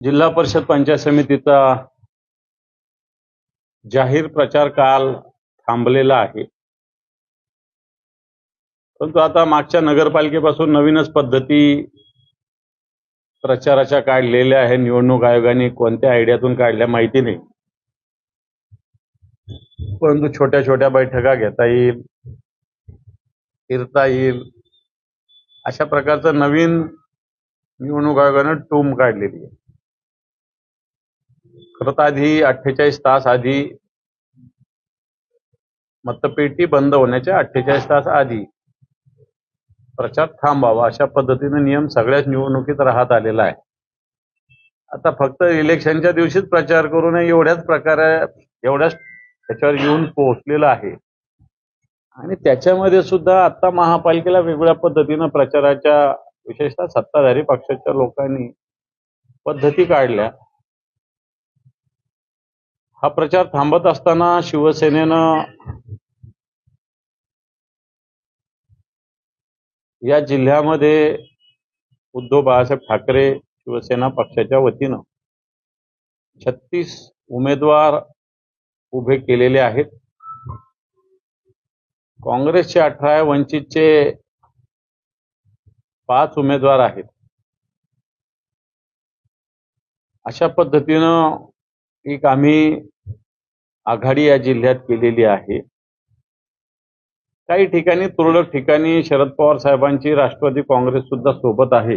जिल्हा परिषद पंचायत समितीचा जाहीर प्रचार काल थांबलेला आहे. परंतु आता मागच्या नगरपालिकेपासून नवीनच पद्धती प्रचाराच्या काढलेल्या आहे. निवडणूक आयोगाने कोणत्या आयडियातून काढल्या माहिती नाही, परंतु छोट्या छोट्या बैठका घेता येईल, फिरता येईल अशा प्रकारचं नवीन निवडणूक आयोगाने टूम काढलेली आहे. खरं तर आधी 48 तास आधी मतपेटी बंद होण्याच्या 48 तास आधी प्रचार थांबावा अशा पद्धतीने नियम सगळ्याच निवडणुकीत राहत आलेला आहे. आता फक्त इलेक्शनच्या दिवशीच प्रचार करू नये एवढ्याच प्रकारे एवढ्याच त्याच्यावर येऊन पोहोचलेला आहे. आणि त्याच्यामध्ये सुद्धा आता महापालिकेला वेगवेगळ्या पद्धतीनं प्रचाराच्या विशेषतः सत्ताधारी पक्षाच्या लोकांनी पद्धती काढल्या. हा प्रचार थांबत असताना शिवसेनेनं या जिल्ह्यामध्ये उद्धव बाळासाहेब ठाकरे शिवसेना पक्षाच्या वतीनं 36 उमेदवार उभे केलेले आहेत. काँग्रेसचे 18, वंचितचे 5 उमेदवार आहेत. अशा पद्धतीनं एक आम्ही आघाडी या जिल्ह्यात केलेली आहे. काही ठिकाणी तुरळक ठिकाणी शरद पवार साहेबांची राष्ट्रवादी काँग्रेस सुद्धा सोबत आहे.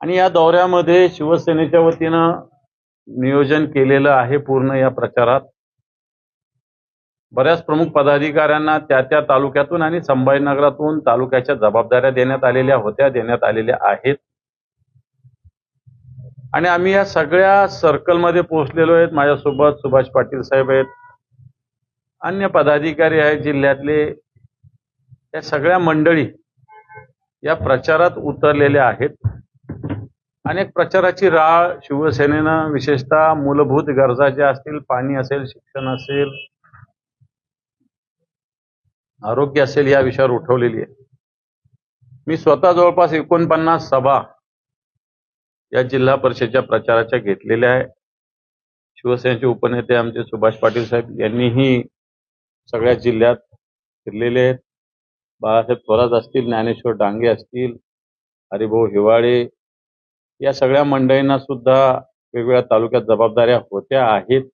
आणि या दौऱ्यामध्ये शिवसेनेच्या वतीनं नियोजन केलेलं आहे. पूर्ण या प्रचारात बऱ्याच प्रमुख पदाधिकाऱ्यांना त्या तालुक्यातून आणि संभाजीनगरातून तालुक्याच्या जबाबदाऱ्या देण्यात आलेल्या आहेत. आणि आम्ही या सगळ्या सर्कलमध्ये पोहोचलेलो आहेत. माझ्यासोबत सुभाष पाटील साहेब आहेत, अन्य पदाधिकारी आहेत जिल्ह्यातले. या सगळ्या मंडळी या प्रचारात उतरलेल्या आहेत. अनेक प्रचाराची राळ शिवसेनेनं विशेषतः मूलभूत गरजा ज्या असतील, पाणी असेल, शिक्षण असेल, आरोग्य असेल, या विषयावर उठवलेली आहे. मी स्वतः जवळपास 49 सभा या जिल्हा परिषदेच्या प्रचाराच्या घेतलेल्या आहे. शिवसेनेचे उपनेते आमचे सुभाष पाटील साहेब यांनीही सगळ्या जिल्ह्यात फिरलेले आहेत. बाळासाहेब थोरात असतील, ज्ञानेश्वर डांगे असतील, हरिभाऊ हिवाळे, या सगळ्या मंडळींना सुद्धा वेगवेगळ्या तालुक्यात जबाबदाऱ्या होत्या आहेत.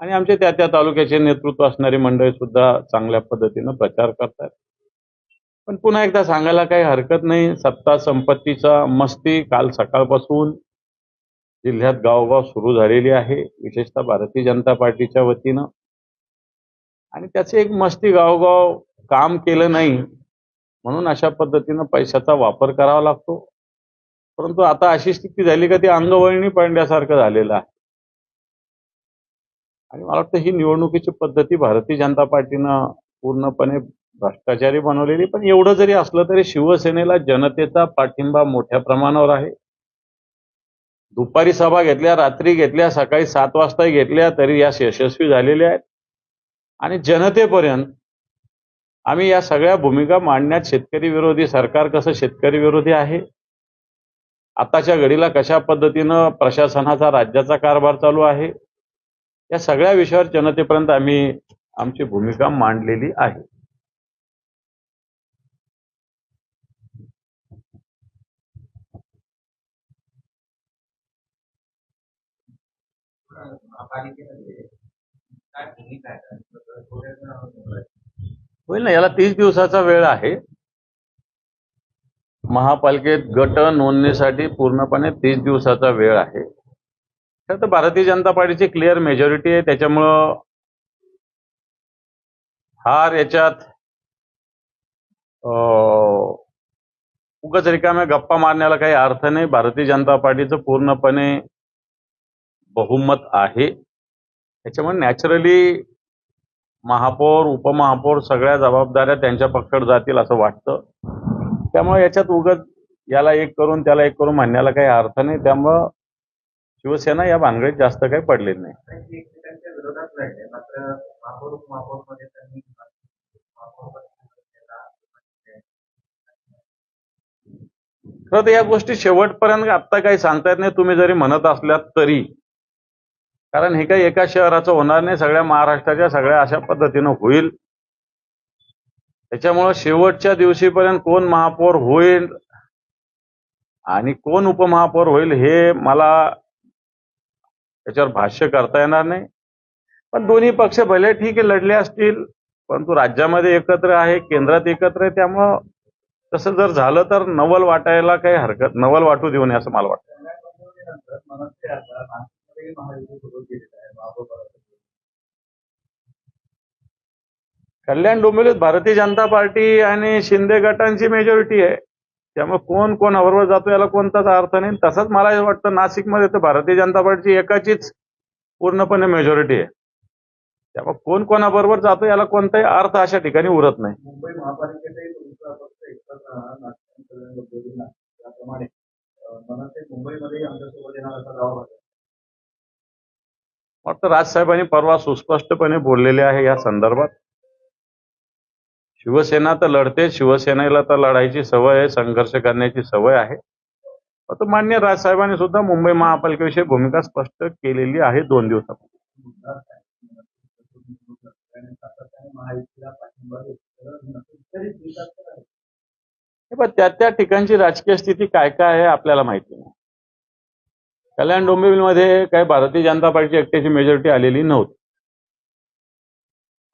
आणि आमचे त्या तालुक्याचे नेतृत्व असणारी मंडळी सुद्धा चांगल्या पद्धतीनं प्रचार करतात. पण पुन्हा एकदा सांगायला काही हरकत नाही, सत्ता संपत्तीचा मस्ती काल सकाळपासून जिल्ह्यात गावोगाव सुरू झालेली आहे, विशेषतः भारतीय जनता पार्टीच्या वतीनं. आणि त्याचे एक मस्ती गावोगाव काम केलं नाही म्हणून अशा पद्धतीनं पैशाचा वापर करावा लागतो. परंतु आता अशी स्थिती झाली का ती अंगवळणी पडण्यासारखं झालेलं आहे. आणि मला वाटतं ही निवडणुकीची पद्धती भारतीय जनता पार्टीनं पूर्णपणे भ्रष्टाचारी बनवलेली. पण एवढं जरी असलं तरी शिवसेनेला जनतेचा पाठिंबा मोठ्या प्रमाणावर आहे. दुपारी सभा घेतल्या, रात्री घेतल्या, सकाळी 7 वाजता घेतल्या, तरी या यशस्वी झालेल्या आहेत. आणि जनतेपर्यंत आम्ही या सगळ्या भूमिका मांडण्यात, शेतकरी विरोधी सरकार कसं शेतकरी विरोधी आहे, आताच्या घडीला कशा पद्धतीनं प्रशासनाचा राज्याचा कारभार चालू आहे, या सगळ्या विषयावर जनतेपर्यंत आम्ही आमची भूमिका मांडलेली आहे. होईल ना, याला 30 दिवसाचा वेळ आहे. महापालिकेत गट नोंदणीसाठी पूर्णपणे 30 दिवसाचा वेळ आहे. तर भारतीय जनता पार्टीची क्लिअर मेजॉरिटी आहे, त्याच्यामुळं फार याच्यात उगाच रिकाम्या गप्पा मारण्याला काही अर्थ नाही. भारतीय जनता पार्टीचं पूर्णपणे बहुमत आहे. त्याच्यामुळे नॅचरली महापौर, उपमहापौर सगळ्या जबाबदाऱ्या त्यांच्या पक्षाकडे जातील असं वाटतं. त्यामुळे याच्यात उगाच याला एक करून त्याला एक करून म्हणण्याला काही अर्थ नाही. त्यामुळं शिवसेना या भानगडीत जास्त काही पडलेली नाही. खरं तर या गोष्टी शेवटपर्यंत आत्ता काही सांगता येत नाही, तुम्ही जरी म्हणत असल्यात तरी. कारण हे काही एका शहराचं होणार नाही, सगळ्या महाराष्ट्राच्या सगळ्या अशा पद्धतीनं होईल. त्याच्यामुळं शेवटच्या दिवशीपर्यंत कोण महापौर होईल आणि कोण उपमहापौर होईल हे मला त्याच्यावर भाष्य करता येणार नाही. पण दोन्ही पक्ष भले ठीक आहे लढले असतील, परंतु राज्यामध्ये एकत्र आहे, केंद्रात एकत्र आहे. त्यामुळं तसं जर झालं तर नवल वाटायला काही हरकत, नवल वाटू देऊ नये असं मला वाटतं. कल्याण डोंबिवलीत भारतीय जनता पार्टी आणि शिंदे गटांची मेजॉरिटी आहे. त्यामुळे कोण कोणाबरोबर जातो याला कोणताच अर्थ नाही. तसंच मला वाटतं नाशिकमध्ये तर भारतीय जनता पार्टीची एकाचीच पूर्णपणे मेजॉरिटी आहे. त्यामुळे कोण कोणाबरोबर जातो याला कोणताही अर्थ अशा ठिकाणी उरत नाही. मुंबई महापालिकेतही तुमचा फक्त एकच त्याप्रमाणे मनसे मुंबईमध्येही आमच्यासोबत येणार असा दावा होता. वाटतं राजसाहेबांनी परवा सुस्पष्टपणे बोललेले आहे या संदर्भात. शिवसेना तर लढते, शिवसेनेला तर लढायची सवय आहे, संघर्ष करण्याची सवय आहे. आता मान्य राजसाहेबांनी सुद्धा मुंबई महापालिकेविषयी भूमिका स्पष्ट केलेली आहे 2 दिवसापूर्वी. पण त्या ठिकाणची राजकीय स्थिती काय काय आहे आपल्याला माहिती नाही. कल्याण डोंबिवलीमध्ये काही भारतीय जनता पार्टीची एकट्याची मेजॉरिटी आलेली नव्हती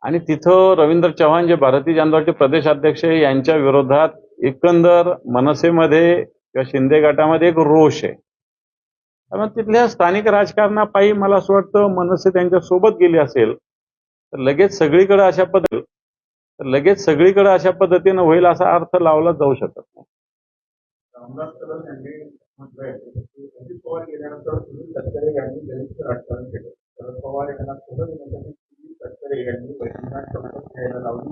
आणि तिथं रवींद्र चव्हाण जे भारतीय जनता पार्टी प्रदेशाध्यक्ष आहे यांच्या विरोधात एकंदर मनसेमध्ये किंवा शिंदे गटामध्ये एक रोष आहे. त्यामुळे तिथल्या स्थानिक राजकारणापायी मला असं वाटतं मनसे त्यांच्या सोबत गेली असेल तर लगेच सगळीकडे अशा पद्धतीनं होईल असा अर्थ लावला जाऊ शकत नाही. रामदास कदम यांनी म्हटलंय की अजित पवार गेल्यानंतर सुनील तटकरे यांनी दलित राजकारण केलं. शरद पवार यांना सोडत देण्यासाठी सुनील तटकरे यांनी वैद्यनाथ शपथ घ्यायला लावली.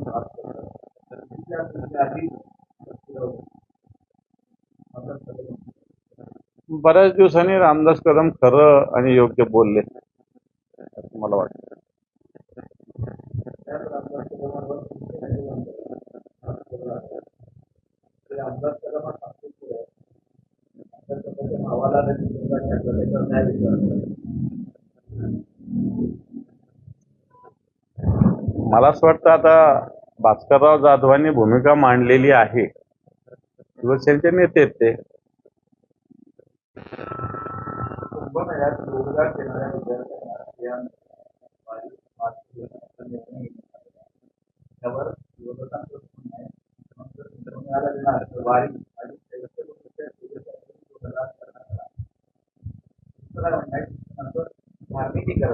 बऱ्याच दिवसांनी रामदास कदम खरं आणि योग्य बोलले असं मला वाटतं. मला असं वाटतं आता भास्करराव जाधवांनी भूमिका मांडलेली आहे. शिवसेनेचे नेते आहेत ते. कुंभमेळ्यात रोजगार देणाऱ्या विद्यार्थ्यांना त्यावर विरोधकांचं वारी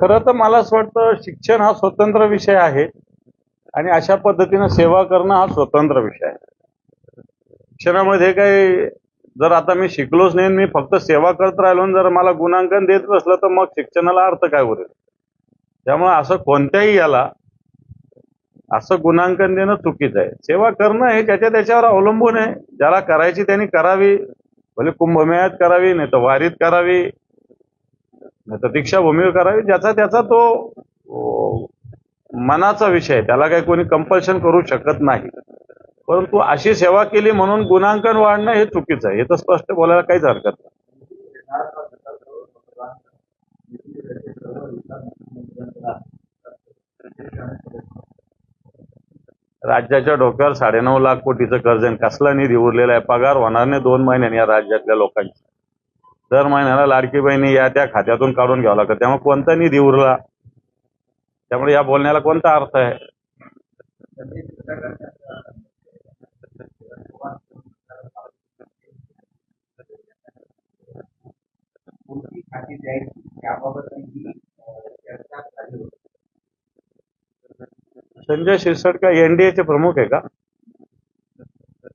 खरं तर मला असं वाटतं शिक्षण हा स्वतंत्र विषय आहे आणि अशा पद्धतीनं सेवा करणं हा स्वतंत्र विषय आहे. शिक्षणामध्ये काही जर आता मी शिकलोच नाही, मी फक्त सेवा करत राहिलो जर मला गुणांकन देत बसलं तर मग शिक्षणाला अर्थ काय उरेल. त्यामुळे असं कोणत्याही याला असं गुणांकन देणं चुकीचं आहे. सेवा करणं हे त्याच्यावर अवलंबून आहे. ज्याला करायची त्यांनी करावी, भले कुंभमेळ्यात करावी, नाही तर वारीत करावी, नाही तर दीक्षाभूमीवर करावी. ज्याचा त्याचा तो मनाचा विषय आहे, त्याला काही कोणी कंपल्शन करू शकत नाही. परंतु अशी सेवा केली म्हणून गुणांकन वाढणं हे चुकीचं आहे, हे तर स्पष्ट बोलायला काहीच हरकत नाही. राज्याच्या डोक्यावर 9.5 लाख कोटीचं कर्ज आहे. कसला निधी उरलेला आहे? पगार होणार नाही 2 महिन्यांनी या राज्यातल्या लोकांची. दर महिन्याला लाडकी बहिणी या त्या खात्यातून काढून घ्यावं लागतं. त्यामुळे कोणता निधी उरला? त्यामुळे या बोलण्याला कोणता अर्थ आहे? संजय शिरसाट एनडीएचे प्रमुख आहे का?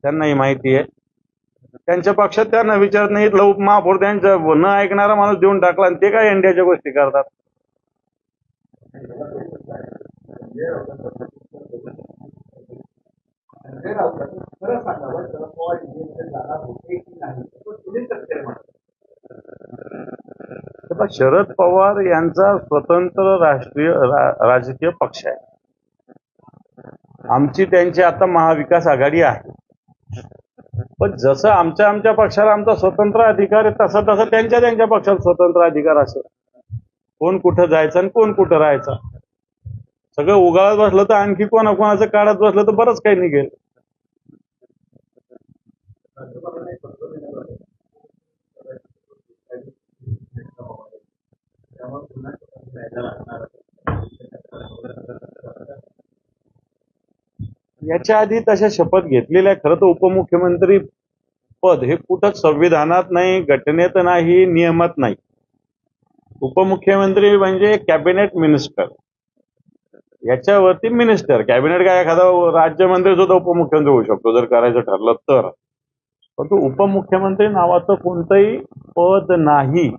त्यांना ही माहिती आहे. त्यांच्या पक्षात त्यांना विचारत नाही. महापौर त्यांच्या न ऐकणारा माणूस देऊन टाकला आणि ते काय एनडीएच्या गोष्टी करतात. शरद पवार यांचा स्वतंत्र राजकीय पक्ष आहे. आमची त्यांची आता महाविकास आघाडी आहे. पण जसं आमच्या पक्षाला आमचा स्वतंत्र अधिकार आहे तसा तसा त्यांच्या पक्षाला स्वतंत्र अधिकार असेल. कोण कुठं जायचं आणि कोण कुठं राहायचं. सगळं उगाळत बसलं तर आणखी कोणाचं काढत बसलं तर बरंच काही निघेल. राज्यपालांना एक पत्र देण्यात आलं. त्यामुळे पुन्हा जायला लागणार. याच्या आधी तशा शपथ घेतलेल्या आहे. खरं तर उपमुख्यमंत्री पद हे कुठंच संविधानात नाही, घटनेत नाही, नियमात नाही. उपमुख्यमंत्री म्हणजे कॅबिनेट मिनिस्टर. याच्यावरती मिनिस्टर, कॅबिनेट काय एखादा राज्यमंत्री सुद्धा उपमुख्यमंत्री होऊ शकतो जर करायचं ठरलं तर. परंतु उपमुख्यमंत्री नावाचं कोणतंही पद नाही,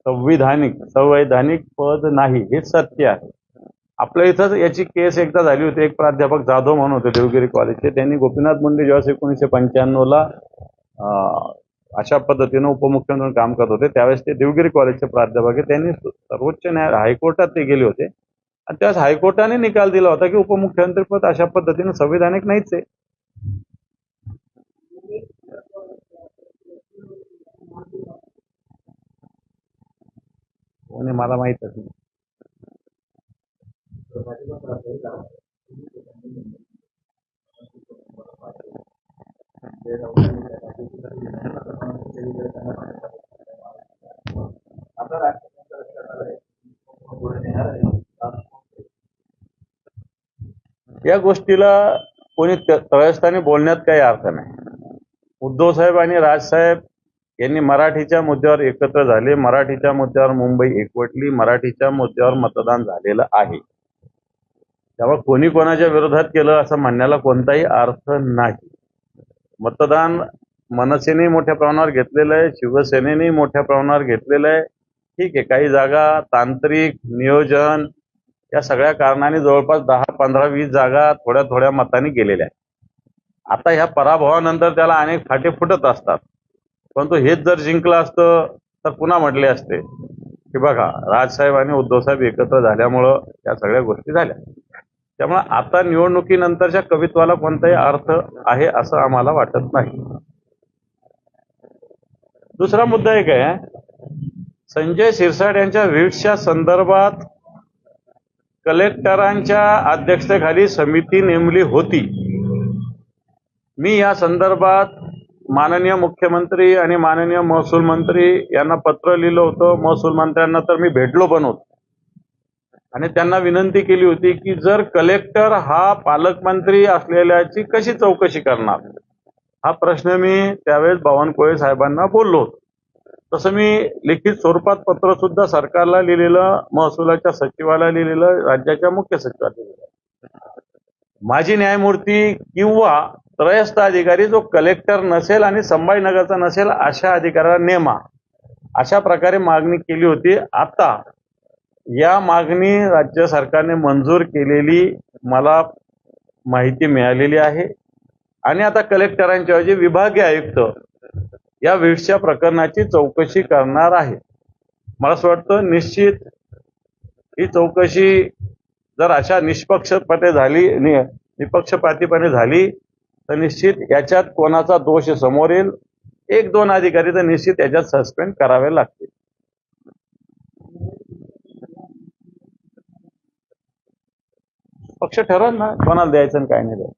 संवैधानिक पद नाही, हे सत्य आहे. आपल्या इथं याची केस एकदा झाली होती. एक प्राध्यापक जाधव म्हणून होते देवगिरी कॉलेजचे. त्यांनी गोपीनाथ मुंडे जेव्हा 1995ला अशा पद्धतीनं उपमुख्यमंत्री काम करत होते त्यावेळेस ते देवगिरी कॉलेजचे प्राध्यापक आहे. त्यांनी सर्वोच्च हायकोर्टात ते गेले होते आणि त्यावेळेस हायकोर्टाने निकाल दिला होता की उपमुख्यमंत्री पद अशा पद्धतीनं संविधानिक नाहीच आहे. कोणी मला माहीतच नाही. या गोष्टीला कोणी तळस्थानी बोलण्यात काही अर्थ नाही. उद्धव साहेब आणि राजसाहेब यांनी मराठीच्या मुद्द्यावर एकत्र झाले. मराठीच्या मुद्द्यावर मुंबई एकवटली. मराठीच्या मुद्द्यावर मतदान झालेलं आहे. तेव्हा कोणी कोणाच्या विरोधात केलं असं म्हणण्याला कोणताही अर्थ नाही. मतदान मनसेने मोठ्या प्रमाणावर घेतलेलं आहे, शिवसेनेने मोठ्या प्रमाणावर घेतलेलं आहे. ठीक आहे, काही जागा तांत्रिक नियोजन या सगळ्या कारणाने जवळपास 10, 15, 20 जागा थोड्या मतांनी गेलेल्या आहेत. आता ह्या पराभवानंतर त्याला अनेक फाटे फुटत असतात. परंतु हेच जर जिंकलं असतं तर पुन्हा म्हटले असते की बघा राजसाहेब आणि उद्धवसाहेब एकत्र झाल्यामुळं या सगळ्या गोष्टी झाल्या. त्यामुळे आता निवडणुकीनंतरच्या कवित्वाला कोणताही अर्थ आहे असं आम्हाला वाटत नाही. दुसरा मुद्दा एक आहे, संजय शिरसाट यांच्या व्हीट्सच्या संदर्भात कलेक्टरांच्या अध्यक्षतेखाली समिती नेमली होती. मी या संदर्भात माननीय मुख्यमंत्री आणि माननीय महसूल मंत्री यांना पत्र लिहिलं होतं. महसूल मंत्र्यांना तर मी भेटलो पण होतो आणि त्यांना विनंती केली होती की जर कलेक्टर हा पालकमंत्री असलेल्याची कशी चौकशी करणार, हा प्रश्न मी त्यावेळेस बावनकुळे साहेबांना बोललो होतो. तसं मी लिखित स्वरूपात पत्र सुद्धा सरकारला लिहिलेलं, महसुलाच्या सचिवाला लिहिलेलं, राज्याच्या मुख्य सचिवाला लिहिलेलं. माजी न्यायमूर्ती किंवा त्रयस्थ अधिकारी जो कलेक्टर नसेल आणि संभाजीनगरचा नसेल अशा अधिकाऱ्याला नेमा, अशा प्रकारे मागणी केली होती. आता या मागणी राज्य सरकारने मंजूर केलेली मला माहिती मिळालेली आहे आणि आता कलेक्टरांच्या ऐवजी विभागीय आयुक्त या व्हीट्सच्या प्रकरणाची चौकशी करणार आहे. मला असं वाटतं निश्चित ही चौकशी जर अशा निष्पक्षपातीपणे झाली तर निश्चित याच्यात कोणाचा दोष समोर येईल. 1-2 अधिकारी तर निश्चित याच्यात सस्पेंड करावे लागतील. पक्ष ठरवलं ना कोणाला द्यायचं आणि काय नाही द्यायचं.